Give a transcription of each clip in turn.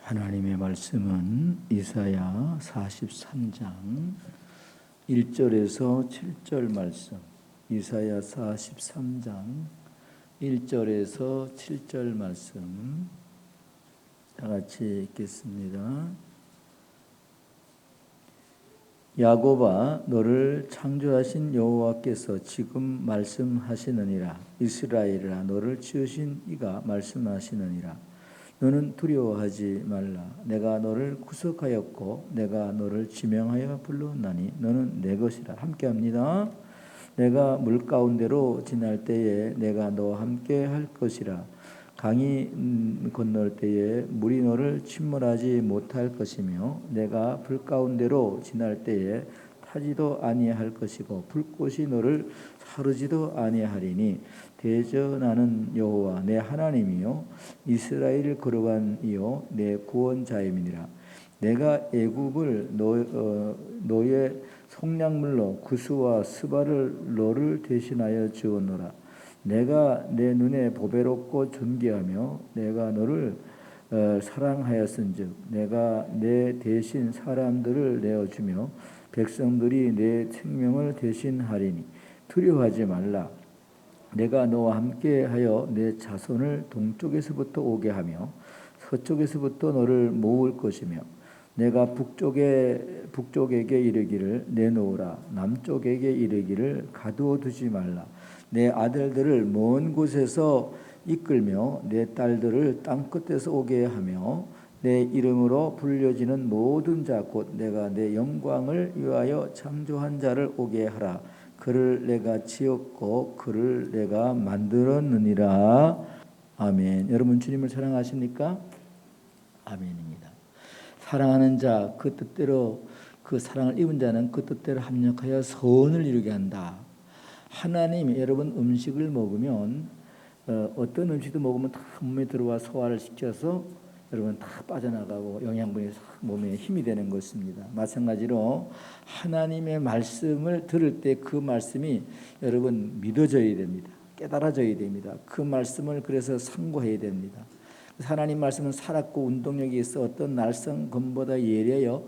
하나님의 말씀은 이사야 43장 1절에서 7절 말씀, 이사야 43장 1절에서 7절 말씀 다 같이 읽겠습니다. 야곱아, 너를 창조하신 여호와께서 지금 말씀하시느니라. 이스라엘아, 너를 지으신 이가 말씀하시느니라. 너는 두려워하지 말라. 내가 너를 구속하였고 내가 너를 지명하여 불렀나니 너는 내 것이라. 함께합니다. 내가 물 가운데로 지날 때에 내가 너와 함께 할 것이라. 강이 건널 때에 물이 너를 침몰하지 못할 것이며 내가 불 가운데로 지날 때에 타지도 아니할 것이고 불꽃이 너를 사르지도 아니하리니 대전하는 여호와 내 하나님이요 이스라엘을 거룩한 이요 내 구원자임이니라. 내가 애굽을 너의 속량물로 구스와 스바를 너를 대신하여 주었노라. 내가 내 눈에 보배롭고 존귀하며 내가 너를 사랑하였은즉 내가 내 대신 사람들을 내어주며 백성들이 내 생명을 대신하리니 두려워하지 말라. 내가 너와 함께하여 내 자손을 동쪽에서부터 오게 하며 서쪽에서부터 너를 모을 것이며 내가 북쪽에게 이르기를 내놓으라. 남쪽에게 이르기를 가두어 두지 말라. 내 아들들을 먼 곳에서 이끌며 내 딸들을 땅끝에서 오게 하며 내 이름으로 불려지는 모든 자 곧 내가 내 영광을 위하여 창조한 자를 오게 하라. 그를 내가 지었고 그를 내가 만들었느니라. 아멘. 여러분 주님을 사랑하십니까? 아멘입니다. 사랑하는 자 그 뜻대로 그 사랑을 입은 자는 그 뜻대로 합력하여 선을 이루게 한다. 하나님이 여러분 음식을 먹으면 어떤 음식도 먹으면 다 몸에 들어와 소화를 시켜서 여러분 다 빠져나가고 영양분이 몸에 힘이 되는 것입니다. 마찬가지로 하나님의 말씀을 들을 때 그 말씀이 여러분 믿어져야 됩니다. 깨달아져야 됩니다. 그 말씀을 그래서 상고해야 됩니다. 하나님 말씀은 살았고 운동력이 있어 어떤 날성검보다 예리하여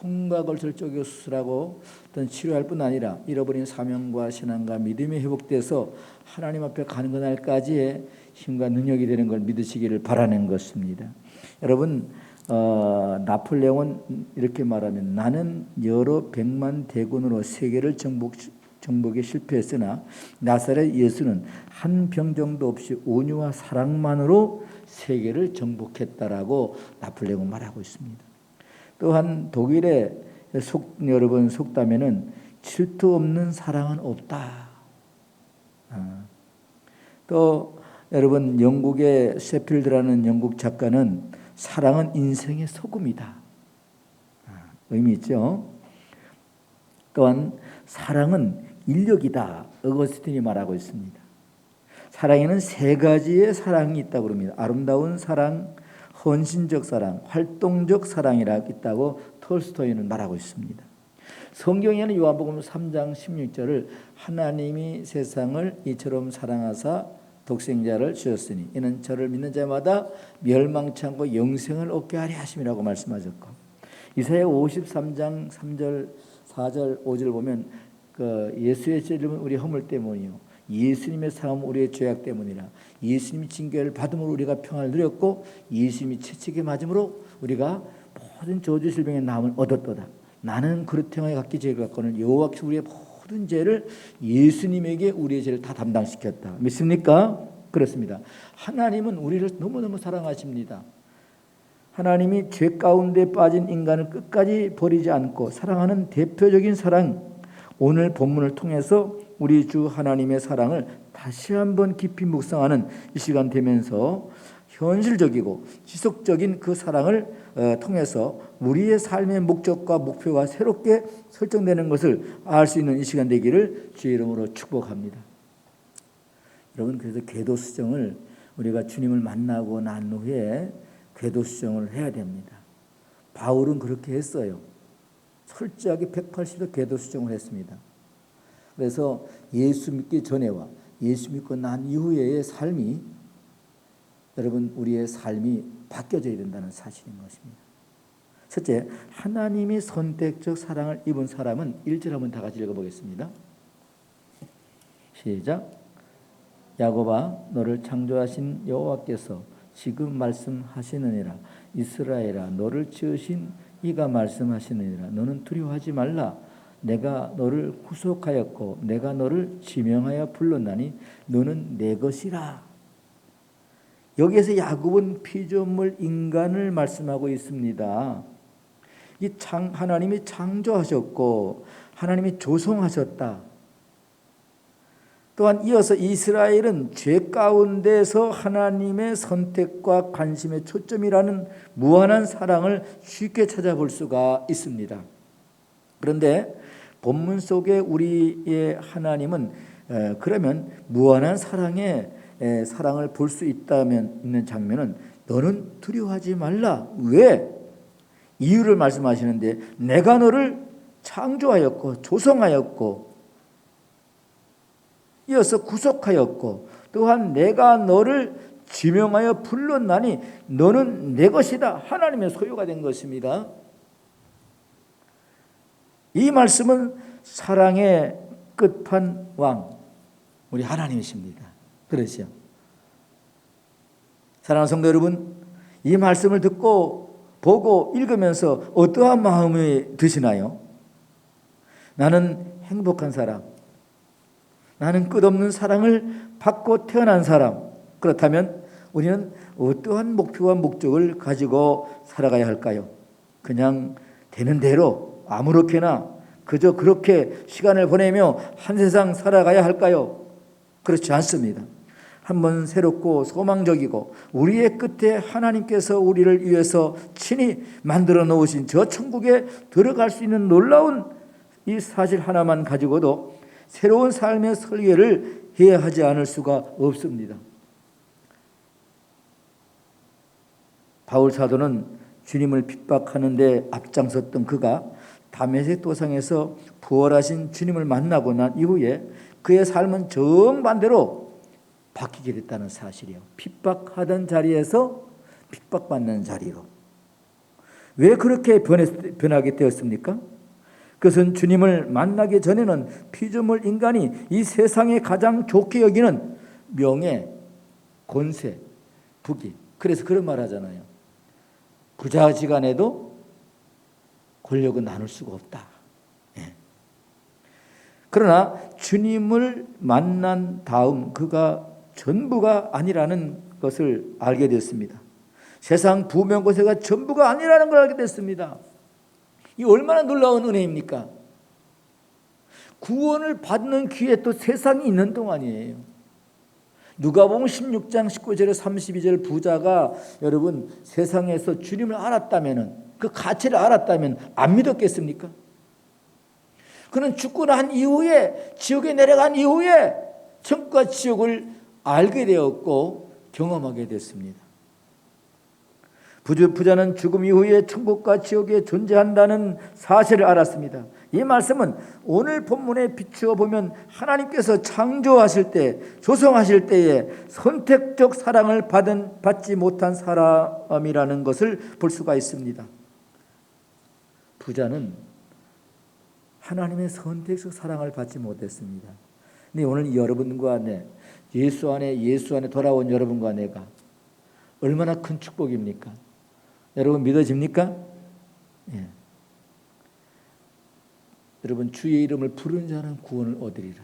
홍각을 절쪽에 수술하고 어떤 치료할 뿐 아니라 잃어버린 사명과 신앙과 믿음이 회복돼서 하나님 앞에 가는 그날까지의 힘과 능력이 되는 걸 믿으시기를 바라는 것입니다. 여러분 나폴레옹은 이렇게 말하면 나는 여러 백만 대군으로 세계를 정복에 실패했으나 나사렛 예수는 한 병정도 없이 온유와 사랑만으로 세계를 정복했다라고 나폴레옹은 말하고 있습니다. 또한 독일의 여러분 속담에는 질투 없는 사랑은 없다. 또 여러분 영국의 셰필드라는 영국 작가는 사랑은 인생의 소금이다. 의미 있죠. 또한 사랑은 인력이다. 어거스틴이 말하고 있습니다. 사랑에는 세 가지의 사랑이 있다고 합니다. 아름다운 사랑, 헌신적 사랑, 활동적 사랑이라 있다고 톨스토이는 말하고 있습니다. 성경에는 요한복음 3장 16절을 하나님이 세상을 이처럼 사랑하사 독생자를 주셨으니 이는 저를 믿는 자마다 멸망치 않고 영생을 얻게 하려 하심이라고 말씀하셨고 이사야 53장 3절 4절 5절 보면 그 예수의 찔림은 우리 허물 때문이요 예수님의 사함은 우리의 죄악 때문이라. 예수님이 징계를 받음으로 우리가 평안을 누렸고 예수님이 채찍에 맞음으로 우리가 모든 저주 질병의 나음을 얻었도다. 나는 그릇 행하여 각기 죄를 갖고는 여호와께서 우리의 모든 죄를 예수님에게 우리의 죄를 다 담당시켰다. 믿습니까? 그렇습니다. 하나님은 우리를 너무너무 사랑하십니다. 하나님이 죄 가운데 빠진 인간을 끝까지 버리지 않고 사랑하는 대표적인 사랑, 오늘 본문을 통해서 우리 주 하나님의 사랑을 다시 한번 깊이 묵상하는 이 시간 되면서 현실적이고 지속적인 그 사랑을 통해서 우리의 삶의 목적과 목표가 새롭게 설정되는 것을 알 수 있는 이 시간 되기를 주의 이름으로 축복합니다. 여러분 그래서 궤도수정을 우리가 주님을 만나고 난 후에 궤도수정을 해야 됩니다. 바울은 그렇게 했어요. 철저하게 180도 궤도수정을 했습니다. 그래서 예수 믿기 전에와 예수 믿고 난 이후의 삶이 여러분 우리의 삶이 바뀌어져야 된다는 사실인 것입니다. 첫째, 하나님이 선택적 사랑을 입은 사람은 1절 한번 다 같이 읽어보겠습니다. 시작. 야곱아 너를 창조하신 여호와께서 지금 말씀하시느니라. 이스라엘아 너를 지으신 이가 말씀하시느니라. 너는 두려워하지 말라. 내가 너를 구속하였고 내가 너를 지명하여 불렀나니 너는 내 것이라. 여기에서 야곱은 피조물 인간을 말씀하고 있습니다. 하나님이 창조하셨고 하나님이 조성하셨다. 또한 이어서 이스라엘은 죄 가운데서 하나님의 선택과 관심의 초점이라는 무한한 사랑을 쉽게 찾아볼 수가 있습니다. 그런데 본문 속에 우리의 하나님은 그러면 무한한 사랑을 볼 수 있는 장면은 너는 두려워하지 말라. 왜? 이유를 말씀하시는데 내가 너를 창조하였고 조성하였고 이어서 구속하였고 또한 내가 너를 지명하여 불렀나니 너는 내 것이다. 하나님의 소유가 된 것입니다. 이 말씀은 사랑의 끝판왕 우리 하나님이십니다. 그렇죠? 사랑하는 성도 여러분, 이 말씀을 듣고 보고 읽으면서 어떠한 마음이 드시나요? 나는 행복한 사람, 나는 끝없는 사랑을 받고 태어난 사람. 그렇다면 우리는 어떠한 목표와 목적을 가지고 살아가야 할까요? 그냥 되는 대로 아무렇게나 그저 그렇게 시간을 보내며 한 세상 살아가야 할까요? 그렇지 않습니다. 한번 새롭고 소망적이고 우리의 끝에 하나님께서 우리를 위해서 친히 만들어 놓으신 저 천국에 들어갈 수 있는 놀라운 이 사실 하나만 가지고도 새로운 삶의 설계를 해야 하지 않을 수가 없습니다. 바울 사도는 주님을 핍박하는 데 앞장섰던 그가 다메섹 도상에서 부활하신 주님을 만나고 난 이후에 그의 삶은 정반대로 바뀌게 됐다는 사실이에요. 핍박하던 자리에서 핍박받는 자리로. 왜 그렇게 변하게 되었습니까? 그것은 주님을 만나기 전에는 피조물 인간이 이 세상에 가장 좋게 여기는 명예, 권세, 부귀. 그래서 그런 말 하잖아요. 부자지간에도 권력은 나눌 수가 없다. 예. 그러나 주님을 만난 다음 그가 전부가 아니라는 것을 알게 됐습니다. 세상 부명고세가 전부가 아니라는 걸 알게 됐습니다. 이 얼마나 놀라운 은혜입니까? 구원을 받는 기회 또 세상이 있는 동안이에요. 누가복음 16장 19절에 32절 부자가 여러분 세상에서 주님을 알았다면 그 가치를 알았다면 안 믿었겠습니까? 그는 죽고 난 이후에 지옥에 내려간 이후에 천국과 지옥을 알게 되었고 경험하게 됐습니다. 부자는 죽음 이후에 천국과 지옥에 존재한다는 사실을 알았습니다. 이 말씀은 오늘 본문에 비추어 보면 하나님께서 창조하실 때, 조성하실 때에 선택적 사랑을 받지 못한 사람이라는 것을 볼 수가 있습니다. 부자는 하나님의 선택적 사랑을 받지 못했습니다. 근데 오늘 여러분과 예수 안에 돌아온 여러분과 내가 얼마나 큰 축복입니까? 여러분 믿어집니까? 예. 여러분 주의 이름을 부르는 자는 구원을 얻으리라.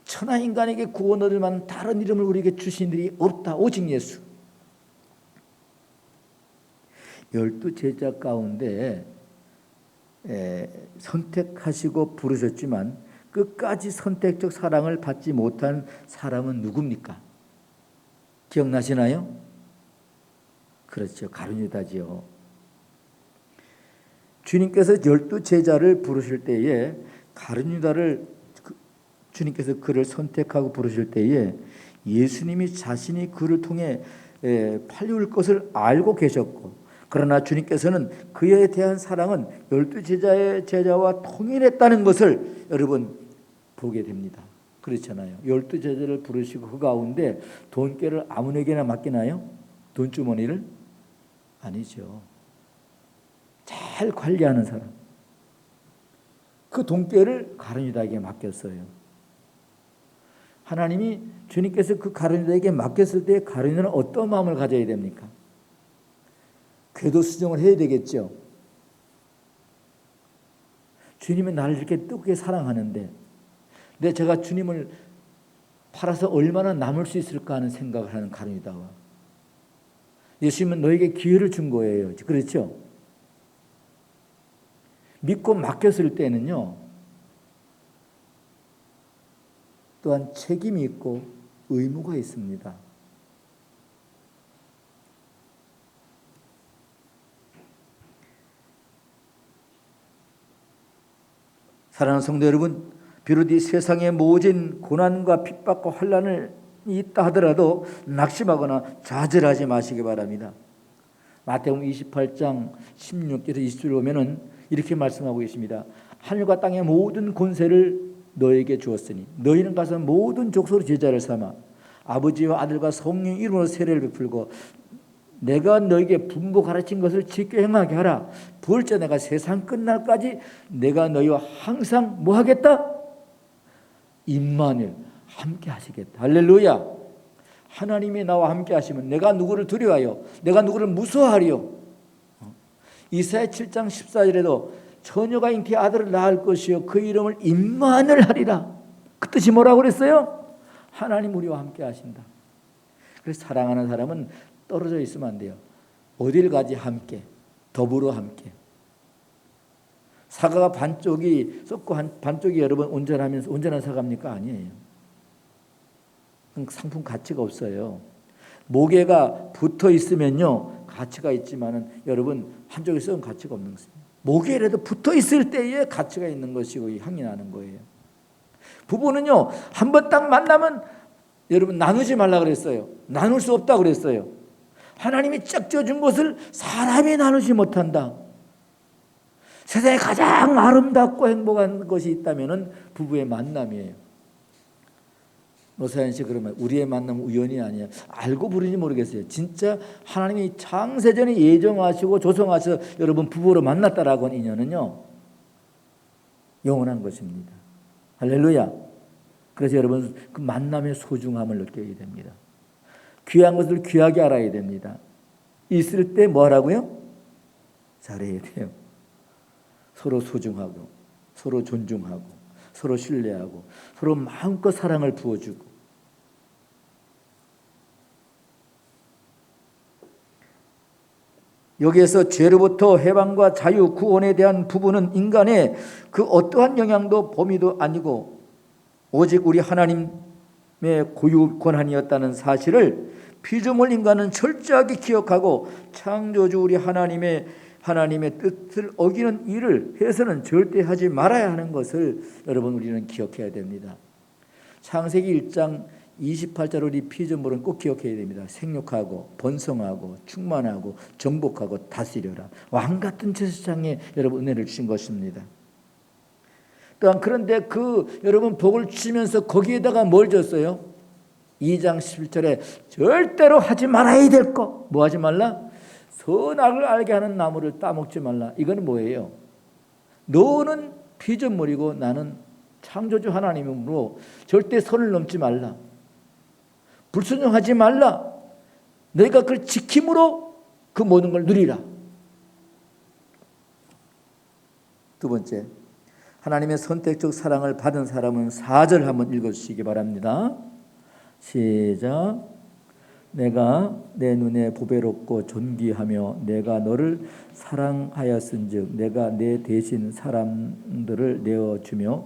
천하 인간에게 구원 얻을 만한 다른 이름을 우리에게 주신 일이 없다. 오직 예수. 12 제자 가운데 선택하시고 부르셨지만 끝까지 선택적 사랑을 받지 못한 사람은 누굽니까? 기억나시나요? 그렇죠. 가룟유다지요. 주님께서 12 제자를 부르실 때에 가룟유다를 주님께서 그를 선택하고 부르실 때에 예수님이 자신이 그를 통해 팔려올 것을 알고 계셨고 그러나 주님께서는 그에 대한 사랑은 12 제자와 통일했다는 것을 여러분 보게 됩니다. 그렇잖아요. 12 제자를 부르시고 그 가운데 돈깨를 아무에게나 맡기나요? 돈주머니를? 아니죠. 잘 관리하는 사람. 그 돈깨를 가룟 유다에게 맡겼어요. 하나님이 주님께서 그 가룟 유다에게 맡겼을 때 가룟 유다는 어떤 마음을 가져야 됩니까? 궤도 수정을 해야 되겠죠. 주님은 나를 이렇게 뜨겁게 사랑하는데 제가 주님을 팔아서 얼마나 남을 수 있을까 하는 생각을 하는 가룟 유다와 예수님은 너에게 기회를 준 거예요. 그렇죠? 믿고 맡겼을 때는요. 또한 책임이 있고 의무가 있습니다. 사랑하는 성도 여러분, 비록 이 세상에 모진 고난과 핍박과 환난이 있다 하더라도 낙심하거나 좌절하지 마시기 바랍니다. 마태복음 28장 16절에서 20절 보면은 이렇게 말씀하고 계십니다. 하늘과 땅의 모든 권세를 너에게 주었으니 너희는 가서 모든 족속으로 제자를 삼아 아버지와 아들과 성령 이름으로 세례를 베풀고 내가 너에게 분부 가르친 것을 지켜 행하게 하라. 부을자 내가 세상 끝날까지 내가 너희와 항상 뭐 하겠다? 임마누엘 함께 하시겠다. 할렐루야. 하나님이 나와 함께 하시면 내가 누구를 두려워하여 내가 누구를 무서워하리요. 이사야 7장 14절에도 처녀가 잉태해 아들을 낳을 것이요 그 이름을 임마누엘 하리라. 그 뜻이 뭐라고 그랬어요? 하나님 우리와 함께 하신다. 그래서 사랑하는 사람은 떨어져 있으면 안 돼요. 어딜 가지 함께, 더불어 함께. 사과가 반쪽이 썩고 반쪽이 여러분 온전하면서 온전한 사과입니까? 아니에요. 상품 가치가 없어요. 모개가 붙어 있으면요 가치가 있지만은 여러분 한쪽에 썩은 가치가 없는 것입니다. 모개라도 붙어 있을 때에 가치가 있는 것이고 향이 나는 거예요. 부부는요 한 번 딱 만나면 여러분 나누지 말라 그랬어요. 나눌 수 없다 그랬어요. 하나님이 짝 지어준 것을 사람이 나누지 못한다. 세상에 가장 아름답고 행복한 것이 있다면 부부의 만남이에요. 노사연 씨 그러면 우리의 만남은 우연이 아니야. 알고 부르는지 모르겠어요. 진짜 하나님이 창세전에 예정하시고 조성하셔서 여러분 부부로 만났다라고 하는 인연은요 영원한 것입니다. 할렐루야. 그래서 여러분 그 만남의 소중함을 느껴야 됩니다. 귀한 것을 귀하게 알아야 됩니다. 있을 때 뭐 하라고요? 잘해야 돼요. 서로 소중하고 서로 존중하고 서로 신뢰하고 서로 마음껏 사랑을 부어주고 여기에서 죄로부터 해방과 자유 구원에 대한 부분은 인간의 그 어떠한 영향도 범위도 아니고 오직 우리 하나님의 고유 권한이었다는 사실을 피조물 인간은 철저하게 기억하고 창조주 우리 하나님의 뜻을 어기는 일을 해서는 절대 하지 말아야 하는 것을 여러분 우리는 기억해야 됩니다. 창세기 1장 28절 우리 피조물은 꼭 기억해야 됩니다. 생육하고 번성하고 충만하고 정복하고 다스려라. 왕같은 제사장에 여러분 은혜를 주신 것입니다. 또한 그런데 그 여러분 복을 주시면서 거기에다가 뭘 줬어요? 2장 11절에 절대로 하지 말아야 될 거. 뭐 하지 말라? 선악을 알게 하는 나무를 따먹지 말라. 이건 뭐예요? 너는 피조물이고 나는 창조주 하나님이므로 절대 선을 넘지 말라. 불순종하지 말라. 너희가 그걸 지킴으로 그 모든 걸 누리라. 두 번째, 하나님의 선택적 사랑을 받은 사람은 4절 한번 읽어주시기 바랍니다. 시작. 내가 내 눈에 보배롭고 존귀하며 내가 너를 사랑하였은즉 내가 내 대신 사람들을 내어주며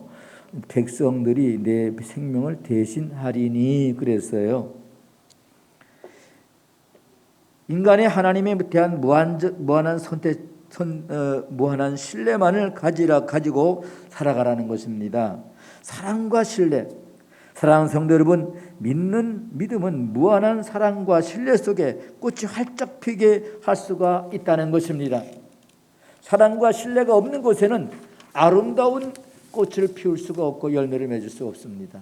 백성들이 내 생명을 대신하리니 그랬어요. 인간의 하나님에 대한 무한한 무한한 신뢰만을 가지고 살아가라는 것입니다. 사랑과 신뢰. 사랑하는 성도 여러분, 믿음은 무한한 사랑과 신뢰 속에 꽃이 활짝 피게 할 수가 있다는 것입니다. 사랑과 신뢰가 없는 곳에는 아름다운 꽃을 피울 수가 없고 열매를 맺을 수 없습니다.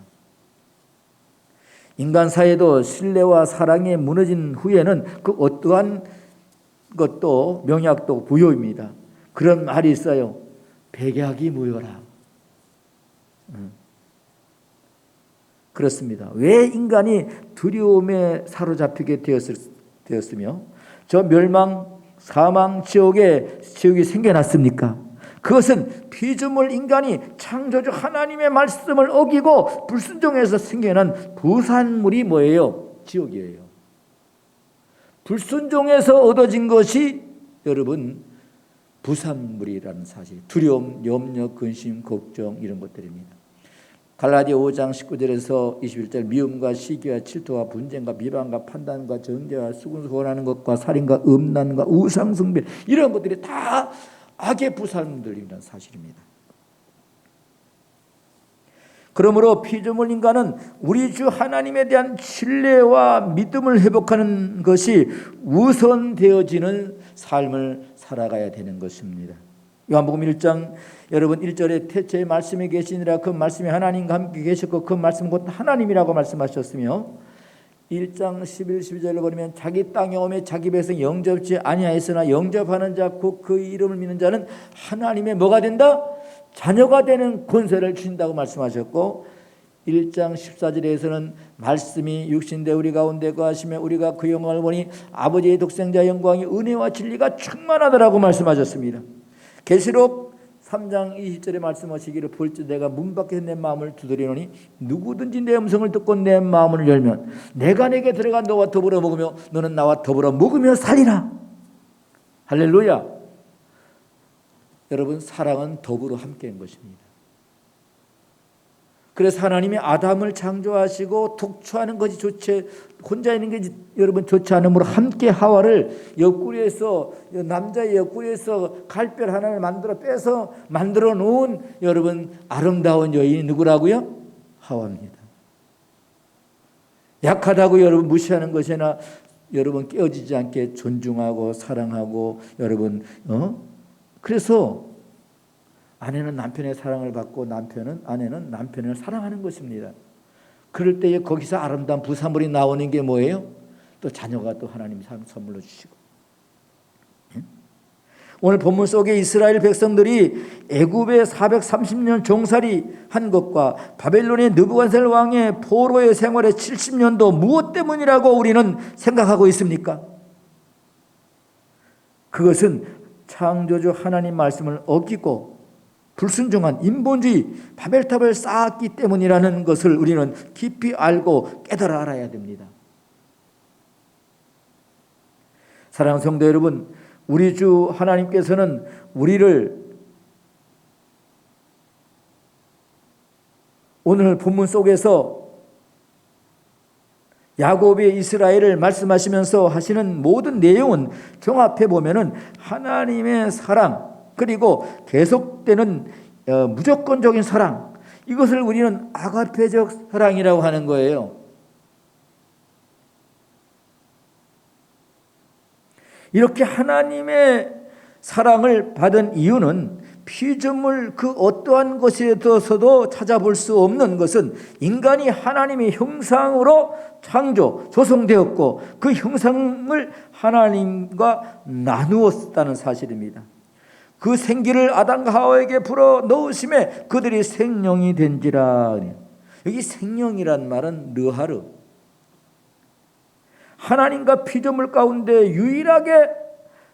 인간 사회도 신뢰와 사랑이 무너진 후에는 그 어떠한 것도 명약도 부요입니다. 그런 말이 있어요. 백약이 무효라. 그렇습니다. 왜 인간이 두려움에 사로잡히게 되었으며 저 멸망, 사망, 지옥이 생겨났습니까? 그것은 피조물 인간이 창조주 하나님의 말씀을 어기고 불순종해서 생겨난 부산물이 뭐예요? 지옥이에요. 불순종해서 얻어진 것이 여러분 부산물이라는 사실. 두려움, 염려, 근심, 걱정 이런 것들입니다. 갈라디아 5장 19절에서 21절 미움과 시기와 질투와 분쟁과 비방과 판단과 정죄와 수군소원하는 것과 살인과 음란과 우상숭배 이런 것들이 다 악의 부산물들이라는 사실입니다. 그러므로 피조물 인간은 우리 주 하나님에 대한 신뢰와 믿음을 회복하는 것이 우선되어지는 삶을 살아가야 되는 것입니다. 요한복음 1장 여러분 1절에 태초에 말씀이 계시니라 그 말씀이 하나님과 함께 계셨고 그 말씀은 곧 하나님이라고 말씀하셨으며 1장 11, 12절을 보면 자기 땅에 오매 자기 백성 영접지 아니하였으나 영접하는 자 곧 그 이름을 믿는 자는 하나님의 뭐가 된다? 자녀가 되는 권세를 주신다고 말씀하셨고 1장 14절에서는 말씀이 육신대 우리 가운데 거하시며 우리가 그 영광을 보니 아버지의 독생자 영광이 은혜와 진리가 충만하더라고 말씀하셨습니다. 계시록 3장 20절에 말씀하시기를 볼지 내가 문 밖에서 내 마음을 두드리노니 누구든지 내 음성을 듣고 내 마음을 열면 내가 내게 들어가 너와 더불어 먹으며 너는 나와 더불어 먹으며 살리라. 할렐루야. 여러분 사랑은 더불어 함께한 것입니다. 그래서 하나님이 아담을 창조하시고 독초하는 것이 좋지 혼자 있는 게 여러분 좋지 않으므로 함께 하와를 옆구리에서 남자의 옆구리에서 갈별 하나를 만들어 빼서 만들어 놓은 여러분 아름다운 여인이 누구라고요? 하와입니다. 약하다고 여러분 무시하는 것이나 여러분 깨어지지 않게 존중하고 사랑하고 여러분 그래서 아내는 남편의 사랑을 받고 아내는 남편을 사랑하는 것입니다. 그럴 때에 거기서 아름다운 부산물이 나오는 게 뭐예요? 또 자녀가 또 하나님 선물로 주시고. 오늘 본문 속에 이스라엘 백성들이 애굽에 430년 종살이 한 것과 바벨론의 느부갓네살 왕의 포로의 생활의 70년도 무엇 때문이라고 우리는 생각하고 있습니까? 그것은 창조주 하나님 말씀을 어기고 불순종한 인본주의 바벨탑을 쌓았기 때문이라는 것을 우리는 깊이 알고 깨달아 알아야 됩니다. 사랑하는 성도 여러분, 우리 주 하나님께서는 우리를 오늘 본문 속에서 야곱의 이스라엘을 말씀하시면서 하시는 모든 내용은 종합해 보면은 하나님의 사랑 그리고 계속되는 무조건적인 사랑 이것을 우리는 아가페적 사랑이라고 하는 거예요. 이렇게 하나님의 사랑을 받은 이유는 피조물 그 어떠한 것에서도 찾아볼 수 없는 것은 인간이 하나님의 형상으로 창조, 조성되었고 그 형상을 하나님과 나누었다는 사실입니다. 그 생기를 아담과 하와에게 불어 넣으심에 그들이 생명이 된지라. 여기 생명이란 말은 르하르. 하나님과 피조물 가운데 유일하게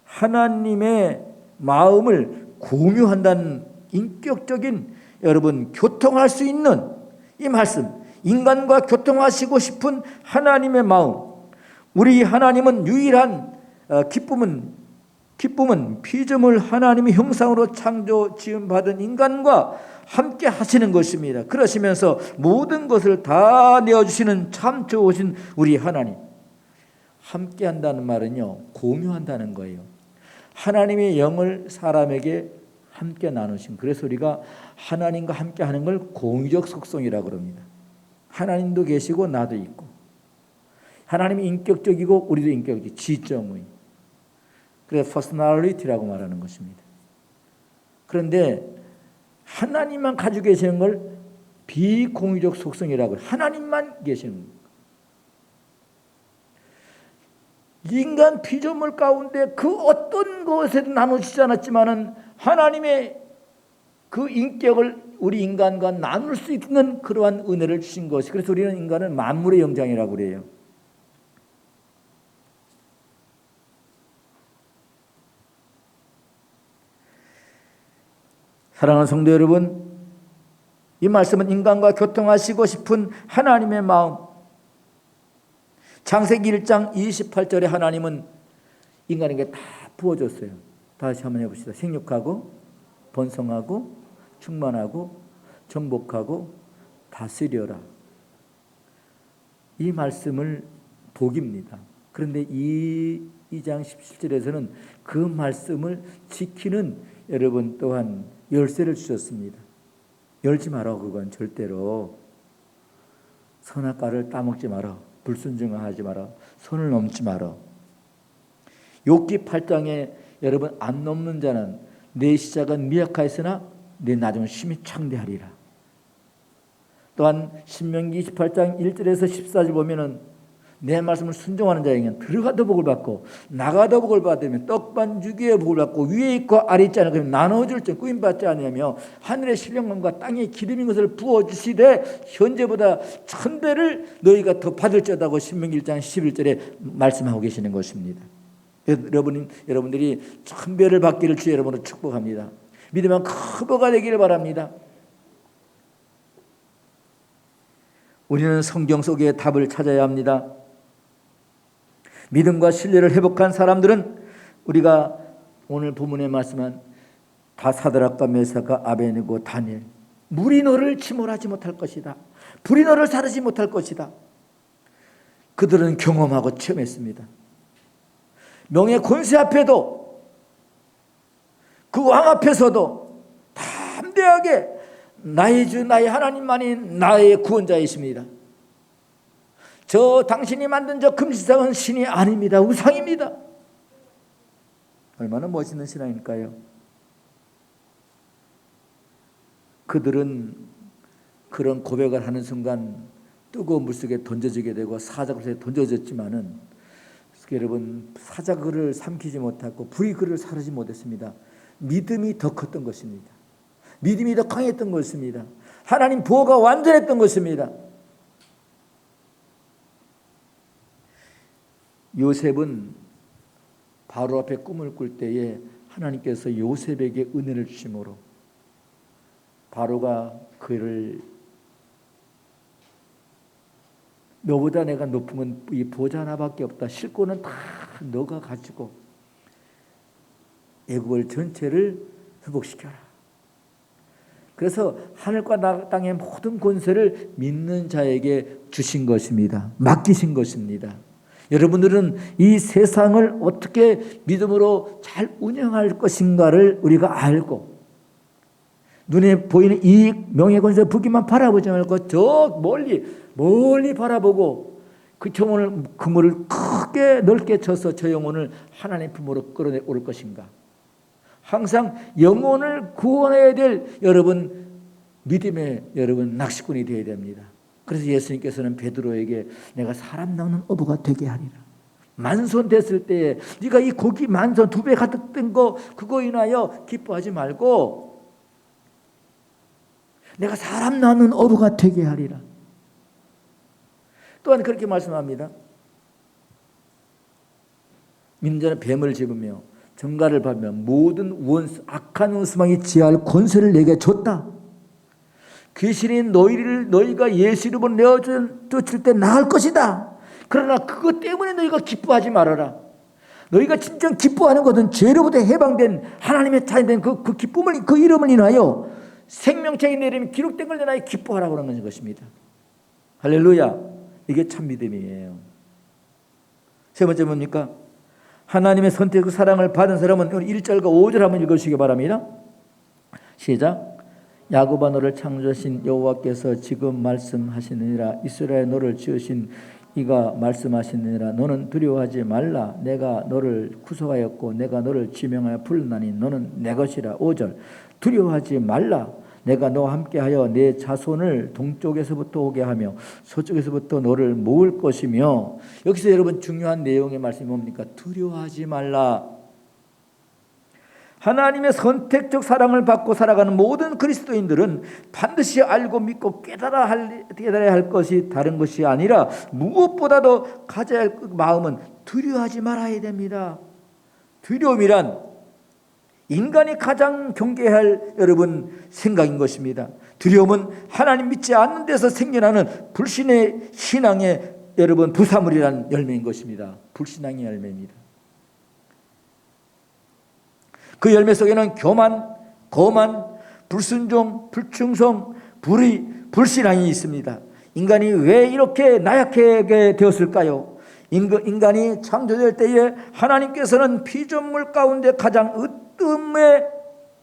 하나님의 마음을 공유한다는 인격적인 여러분 교통할 수 있는 이 말씀, 인간과 교통하시고 싶은 하나님의 마음. 우리 하나님은 유일한 기쁨은 피조물 하나님의 형상으로 창조 지음받은 인간과 함께 하시는 것입니다. 그러시면서 모든 것을 다 내어주시는 참 좋으신 우리 하나님. 함께 한다는 말은요, 공유한다는 거예요. 하나님의 영을 사람에게 함께 나누신. 그래서 우리가 하나님과 함께 하는 걸 공유적 속성이라고 그럽니다. 하나님도 계시고 나도 있고. 하나님이 인격적이고 우리도 인격적이고 지정의. 그래서 퍼스널리티라고 말하는 것입니다. 그런데 하나님만 가지고 계시는 걸 비공유적 속성이라고 해요. 하나님만 계시는 거예요. 인간 피조물 가운데 그 어떤 것에도 나누시지 않았지만은 하나님의 그 인격을 우리 인간과 나눌 수 있는 그러한 은혜를 주신 것이, 그래서 우리는 인간은 만물의 영장이라고 그래요. 사랑하는 성도 여러분, 이 말씀은 인간과 교통하시고 싶은 하나님의 마음. 창세기 1장 28절에 하나님은 인간에게 다 부어줬어요. 다시 한번 해봅시다. 생육하고 번성하고 충만하고 정복하고 다스려라. 이 말씀을 복입니다. 그런데 2장 17절에서는 그 말씀을 지키는 여러분 또한 열쇠를 주셨습니다. 열지 마라. 그건 절대로 선악과를 따먹지 마라. 불순종하지 마라. 손을 넘지 마라. 욥기 8장에 여러분, 안 넘는 자는 내 시작은 미약하였으나 내 나중은 심히 창대하리라. 또한 신명기 28장 1절에서 14절 보면은 내 말씀을 순종하는 자에게는 들어가도 복을 받고 나가도 복을 받으며 떡반주기에 복을 받고 위에 있고 아래 있지 않으면 나눠줄 줄 꾸임받지 않으며 하늘의 신령함과 땅에 기름인 것을 부어주시되 현재보다 1000배를 너희가 더 받을지어다고 신명기 1장 11절에 말씀하고 계시는 것입니다. 여러분들이 1000배를 받기를 주 여러분으로 축복합니다. 믿으면 커버가 되기를 바랍니다. 우리는 성경 속의 답을 찾아야 합니다. 믿음과 신뢰를 회복한 사람들은 우리가 오늘 본문에 말씀한 다 사드락과 메사가 아벤이고 다니엘, 물이 너를 침몰하지 못할 것이다. 불이 너를 사르지 못할 것이다. 그들은 경험하고 체험했습니다. 명예 권세 앞에도 그 왕 앞에서도 담대하게 나의 주 나의 하나님만이 나의 구원자이십니다. 저 당신이 만든 저 금시상은 신이 아닙니다. 우상입니다. 얼마나 멋있는 신앙일까요? 그들은 그런 고백을 하는 순간 뜨거운 물속에 던져지게 되고 사자굴에 던져졌지만은 여러분, 사자굴을 삼키지 못하고 불이 그를 사르지 못했습니다. 믿음이 더 컸던 것입니다. 믿음이 더 강했던 것입니다. 하나님 보호가 완전했던 것입니다. 요셉은 바로 앞에 꿈을 꿀 때에 하나님께서 요셉에게 은혜를 주심으로 바로가 그를 너보다 내가 높은 건 이 보좌 하나밖에 없다. 싣고는 다 너가 가지고 애국을 전체를 회복시켜라. 그래서 하늘과 땅의 모든 권세를 믿는 자에게 주신 것입니다. 맡기신 것입니다. 여러분들은 이 세상을 어떻게 믿음으로 잘 운영할 것인가를 우리가 알고 눈에 보이는 이익, 명예, 권세, 부귀만 바라보지 말고 저 멀리 바라보고 그 영혼을 그물을 크게 넓게 쳐서 저 영혼을 하나님 품으로 끌어올 것인가. 항상 영혼을 구원해야 될 여러분 믿음의 여러분 낚시꾼이 되어야 됩니다. 그래서 예수님께서는 베드로에게 내가 사람 낚는 어부가 되게 하리라. 만손 됐을 때에 네가 이 고기 만손 2배 가득 된 거 그거 인하여 기뻐하지 말고 내가 사람 낚는 어부가 되게 하리라. 또한 그렇게 말씀합니다. 민자는 뱀을 집으며 정갈을 밟으며 모든 원수 악한 원수망이 지할 권세를 내게 줬다. 귀신이 너희가 예수 이름으로 내어쫓을 때 나을 것이다. 그러나 그것 때문에 너희가 기뻐하지 말아라. 너희가 진짜 기뻐하는 것은 죄로부터 해방된 하나님의 자녀된 그 기쁨을 그 이름을 인하여 생명책이 내리면 기록된 걸 인하여 기뻐하라고 하는 것입니다. 할렐루야. 이게 참 믿음이에요. 세 번째 뭡니까? 하나님의 선택 그 사랑을 받은 사람은 1절과 5절 한번 읽으시기 바랍니다. 시작. 야곱아 너를 창조하신 여호와께서 지금 말씀하시느니라. 이스라엘 너를 지으신 이가 말씀하시느니라. 너는 두려워하지 말라. 내가 너를 구속하였고 내가 너를 지명하여 불렀나니 너는 내 것이라. 5절. 두려워하지 말라. 내가 너와 함께하여 내 자손을 동쪽에서부터 오게 하며 서쪽에서부터 너를 모을 것이며. 여기서 여러분 중요한 내용의 말씀이 뭡니까? 두려워하지 말라. 하나님의 선택적 사랑을 받고 살아가는 모든 그리스도인들은 반드시 알고 믿고 깨달아야 할 것이 다른 것이 아니라 무엇보다도 가져야 할 마음은 두려워하지 말아야 됩니다. 두려움이란 인간이 가장 경계할 여러분 생각인 것입니다. 두려움은 하나님 믿지 않는 데서 생겨나는 불신의 신앙의 여러분 부사물이라는 열매인 것입니다. 불신앙의 열매입니다. 그 열매 속에는 교만, 거만, 불순종, 불충성, 불의, 불신앙이 있습니다. 인간이 왜 이렇게 나약하게 되었을까요? 인간이 창조될 때에 하나님께서는 피조물 가운데 가장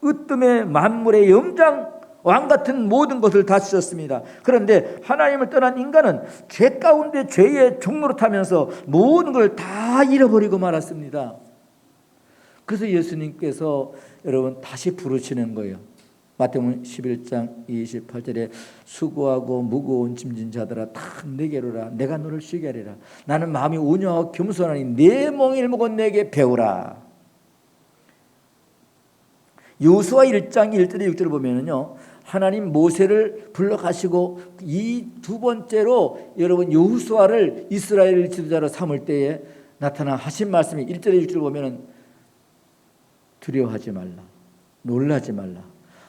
으뜸의 만물의 영장 왕 같은 모든 것을 다 주셨습니다. 그런데 하나님을 떠난 인간은 죄 가운데 죄의 종로로 타면서 모든 걸 다 잃어버리고 말았습니다. 그래서 예수님께서 여러분 다시 부르시는 거예요. 마태복음 11장 28절에 수고하고 무거운 짐진 자들아 다 내게로라. 내가 너를 쉬게 하리라. 나는 마음이 온유하고 겸손하니 내 멍에를 먹어 내게 배우라. 여호수아 1장 1절에 6절을 보면은요, 하나님 모세를 불러가시고 이 두 번째로 여러분 여호수아를 이스라엘 지도자로 삼을 때에 나타나 하신 말씀이 1절에 6절을 보면은 두려워하지 말라. 놀라지 말라.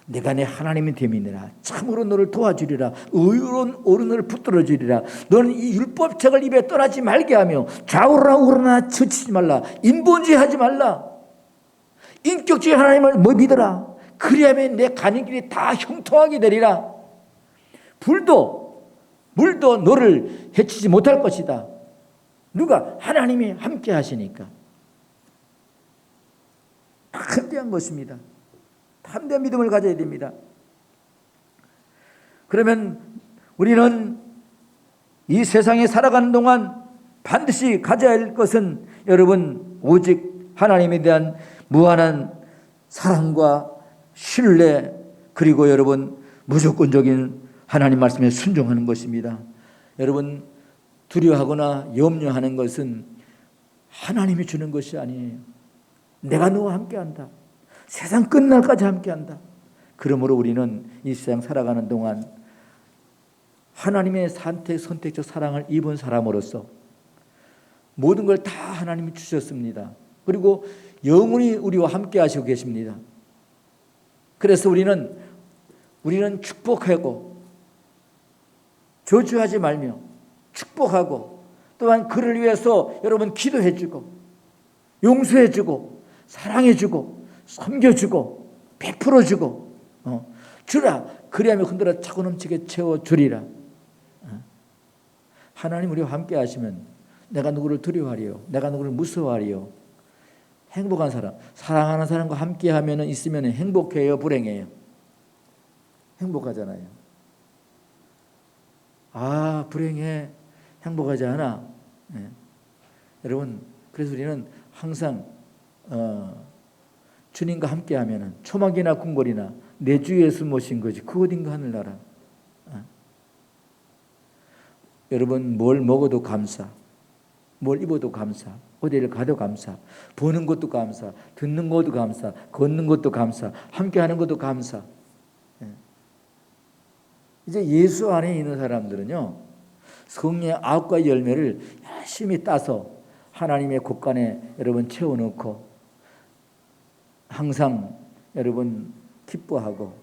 내가 내 하나님이 됨이니라. 참으로 너를 도와주리라. 의로운 오른을 붙들어 주리라. 너는 이 율법책을 입에 떠나지 말게 하며 좌우로나 우로나 치우치지 말라. 인본주의하지 말라. 인격주의 하나님을 믿어라. 그리하면 내 가는 길이 다 형통하게 되리라. 물도 너를 해치지 못할 것이다. 누가? 하나님이 함께 하시니까. 담대한 것입니다. 담대한 믿음을 가져야 됩니다. 그러면 우리는 이 세상에 살아가는 동안 반드시 가져야 할 것은 여러분 오직 하나님에 대한 무한한 사랑과 신뢰, 그리고 여러분 무조건적인 하나님 말씀에 순종하는 것입니다. 여러분 두려워하거나 염려하는 것은 하나님이 주는 것이 아니에요. 내가 너와 함께한다. 세상 끝날까지 함께한다. 그러므로 우리는 이 세상 살아가는 동안 하나님의 선택적 사랑을 입은 사람으로서 모든 걸 다 하나님이 주셨습니다. 그리고 영원히 우리와 함께 하시고 계십니다. 그래서 우리는 축복하고 저주하지 말며 축복하고 또한 그를 위해서 여러분 기도해주고 용서해주고 사랑해주고 섬겨주고 베풀어주고 주라. 그리하면 흔들어 차고 넘치게 채워주리라. 하나님 우리와 함께 하시면 내가 누구를 두려워하리요, 내가 누구를 무서워하리요. 행복한 사람, 사랑하는 사람과 함께 하면 있으면 행복해요, 불행해요? 행복하잖아요. 아, 불행해, 행복하지 않아. 네. 여러분, 그래서 우리는 항상 주님과 함께 하면 초막이나 궁궐이나 내 주 예수 모신 거지 그 어딘가 하늘나라. 여러분 뭘 먹어도 감사, 뭘 입어도 감사, 어디를 가도 감사, 보는 것도 감사, 듣는 것도 감사, 걷는 것도 감사, 함께하는 것도 감사. 이제 예수 안에 있는 사람들은요, 성령의 9가지 열매를 열심히 따서 하나님의 곳간에 여러분 채워놓고 항상 여러분 기뻐하고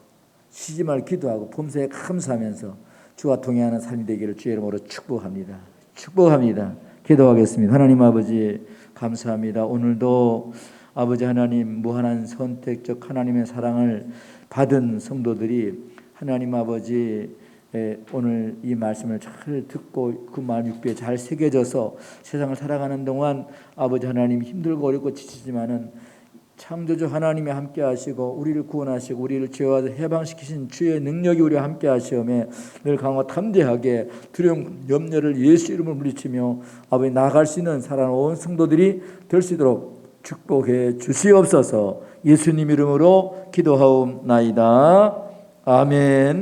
쉬지 말고 기도하고 범사에 감사하면서 주와 동행하는 삶이 되기를 주의 이름으로 축복합니다. 축복합니다. 기도하겠습니다. 하나님 아버지 감사합니다. 오늘도 아버지 하나님 무한한 선택적 하나님의 사랑을 받은 성도들이 하나님 아버지 오늘 이 말씀을 잘 듣고 그 마음 육비에 잘 새겨져서 세상을 살아가는 동안 아버지 하나님 힘들고 어렵고 지치지만은 창조주 하나님이 함께 하시고 우리를 구원하시고 우리를 죄와 해방시키신 주의 능력이 우리와 함께 하시오매 늘 강하고 담대하게 두려움 염려를 예수 이름으로 물리치며 아버지 나아갈 수 있는 살아온 성도들이 될 수 있도록 축복해 주시옵소서. 예수님 이름으로 기도하옵나이다. 아멘.